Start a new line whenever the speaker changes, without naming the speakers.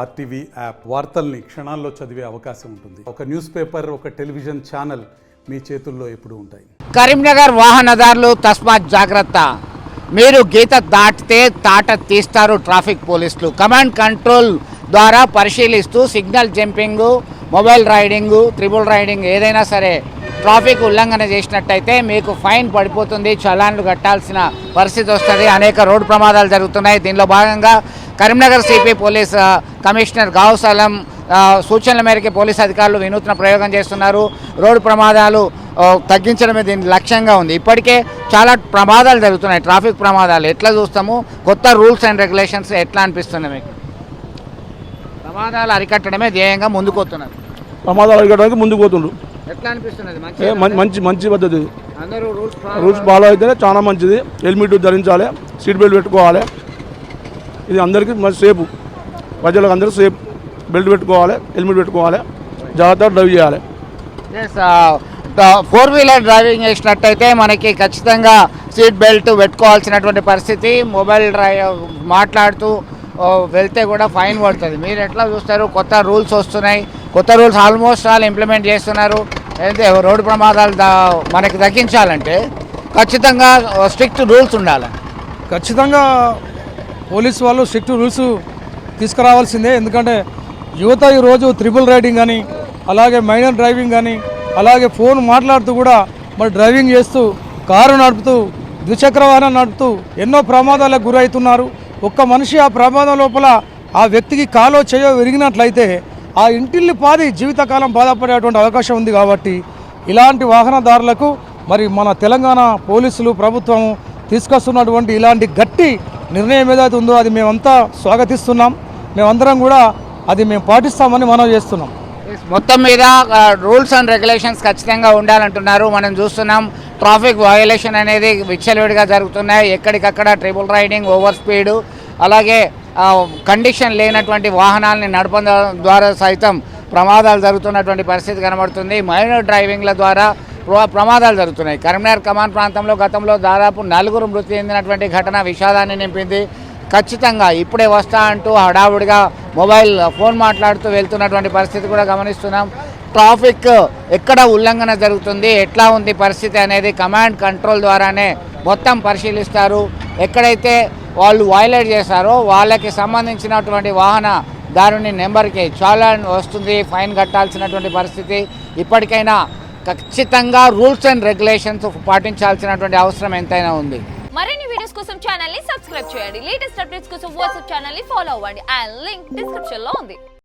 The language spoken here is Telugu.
ఆర్టీవీ యాప్ వార్తల్ని క్షణాల్లో చదివే అవకాశం ఉంటుంది. ఒక న్యూస్ పేపర్, ఒక టెలివిజన్ ఛానల్ మీ చేతుల్లో ఎప్పుడూ ఉంటాయి.
కరీంనగర్ వాహనదారులు తస్మాత్ జాగ్రత్త. మీరు గీత దాటితే తాట తీస్తారు ట్రాఫిక్ పోలీసులు. కమాండ్ కంట్రోల్ ద్వారా పరిశీలిస్తూ signal jumping, mobile riding, triple riding ఏదైనా సరే ట్రాఫిక్ ఉల్లంఘన చేసినట్టయితే మీకు ఫైన్ పడిపోతుంది, చలాన్లు కట్టాల్సిన పరిస్థితి వస్తుంది. అనేక రోడ్డు ప్రమాదాలు జరుగుతున్నాయి. దీనిలో భాగంగా కరీంనగర్ సిపి పోలీస్ కమిషనర్ గావుసలం సూచనల మేరకు పోలీస్ అధికారులు వినూత్న ప్రయోగం చేస్తున్నారు. రోడ్డు ప్రమాదాలు తగ్గించడమే దీని లక్ష్యంగా ఉంది. ఇప్పటికే చాలా ప్రమాదాలు జరుగుతున్నాయి, ట్రాఫిక్ ప్రమాదాలు. ఎట్లా చూస్తాము, కొత్త రూల్స్ అండ్ రెగ్యులేషన్స్ ఎట్లా అనిపిస్తుంది మీకు? ప్రమాదాలు అరికట్టడమే ధ్యేయంగా ముందుకు పోతున్నారు.
ప్రమాదాలు అరికట్టడానికి ముందుకు పోతుండ్రు.
ఎట్లా అనిపిస్తున్నది?
మంచి పద్ధతి.
అందరూ
రూల్స్ ఫాలో అయితేనే చాలా మంచిది. హెల్మెట్ ధరించాలి, సీట్ బెల్ట్ పెట్టుకోవాలి. ఇది అందరికీ సేఫ్, ప్రజలకు అందరూ సేఫ్. బెల్ట్ పెట్టుకోవాలి, హెల్మెట్ పెట్టుకోవాలి, జాగ్రత్తగా డ్రైవ్ చేయాలి.
ఫోర్ వీలర్ డ్రైవింగ్ చేసినట్టయితే మనకి ఖచ్చితంగా సీట్ బెల్ట్ పెట్టుకోవాల్సినటువంటి పరిస్థితి. మొబైల్ మాట్లాడుతూ వెళ్తే కూడా ఫైన్ పడుతుంది. మీరు ఎట్లా చూస్తారు? కొత్త రూల్స్ వస్తున్నాయి, కొత్త రూల్స్ ఆల్మోస్ట్ ఆల్ ఇంప్లిమెంట్ చేస్తున్నారు. అయితే రోడ్డు ప్రమాదాలు మనకి తగ్గించాలంటే ఖచ్చితంగా స్ట్రిక్ట్ రూల్స్ ఉండాలి.
ఖచ్చితంగా పోలీసు వాళ్ళు స్ట్రిక్ట్ రూల్స్ తీసుకురావాల్సిందే. ఎందుకంటే యువత ఈరోజు త్రిబుల్ రైడింగ్ కానీ, అలాగే మైనర్ డ్రైవింగ్ కానీ, అలాగే ఫోన్ మాట్లాడుతూ కూడా మరి డ్రైవింగ్ చేస్తూ, కారు నడుపుతూ, ద్విచక్ర వాహనం నడుపుతూ ఎన్నో ప్రమాదాలకు గురవుతున్నారు. ఒక్క మనిషి ఆ ప్రమాదం లోపల ఆ వ్యక్తికి కాలో చేయో విరిగినట్లయితే ఆ ఇంటిల్లి పాది జీవితకాలం బాధపడేటువంటి అవకాశం ఉంది. కాబట్టి ఇలాంటి వాహనదారులకు మరి మన తెలంగాణ పోలీసులు, ప్రభుత్వం తీసుకొస్తున్నటువంటి ఇలాంటి గట్టి నిర్ణయం ఏదైతే ఉందో అది మేమంతా స్వాగతిస్తున్నాం. మేమందరం కూడా అది మేము పాటిస్తామని మనం చేస్తున్నాం.
మొత్తం మీద రూల్స్ అండ్ రెగ్యులేషన్స్ ఖచ్చితంగా ఉండాలంటున్నారు. మనం చూస్తున్నాం ట్రాఫిక్ వయోలేషన్ అనేది విచ్చలవిడిగా జరుగుతున్నాయి. ఎక్కడికక్కడ ట్రిబుల్ రైడింగ్, ఓవర్ స్పీడు, అలాగే కండిషన్ లేనటువంటి వాహనాలని నడపడం ద్వారా సైతం ప్రమాదాలు జరుగుతున్నటువంటి పరిస్థితి కనబడుతుంది. మైనర్ డ్రైవింగ్ల ద్వారా ప్రమాదాలు జరుగుతున్నాయి. కరీంనగర్ కమాన్ ప్రాంతంలో గతంలో దాదాపు 4 మృతి చెందినటువంటి ఘటన విషాదాన్ని నింపింది. ఖచ్చితంగా ఇప్పుడే వస్తా అంటూ హడావుడిగా మొబైల్ ఫోన్ మాట్లాడుతూ వెళ్తున్నటువంటి పరిస్థితి కూడా గమనిస్తున్నాం. ట్రాఫిక్ ఎక్కడ ఉల్లంఘన జరుగుతుంది, ఎట్లా ఉంది పరిస్థితి అనేది కమాండ్ కంట్రోల్ ద్వారానే మొత్తం పరిశీలిస్తారు. ఎక్కడైతే వాళ్ళు వయలేట్ చేస్తారో వాళ్ళకి సంబంధించినటువంటి వాహనదారుని నెంబర్కి చాలాన్ వస్తుంది, ఫైన్ కట్టాల్సినటువంటి పరిస్థితి. ఇప్పటికైనా ఖచ్చితంగా రూల్స్ అండ్ రెగ్యులేషన్స్ పాటించాల్సినటువంటి అవసరం ఎంతైనా ఉంది.
మరిన్ని వీడియోస్ కోసం ఛానల్ ని సబ్స్క్రైబ్ చేయండి. లేటెస్ట్ అప్డేట్స్ కోసం వాట్సాప్ ఛానల్ ని ఫాలో అవ్వండి. ఆ లింక్ డిస్క్రిప్షన్ లో ఉంది.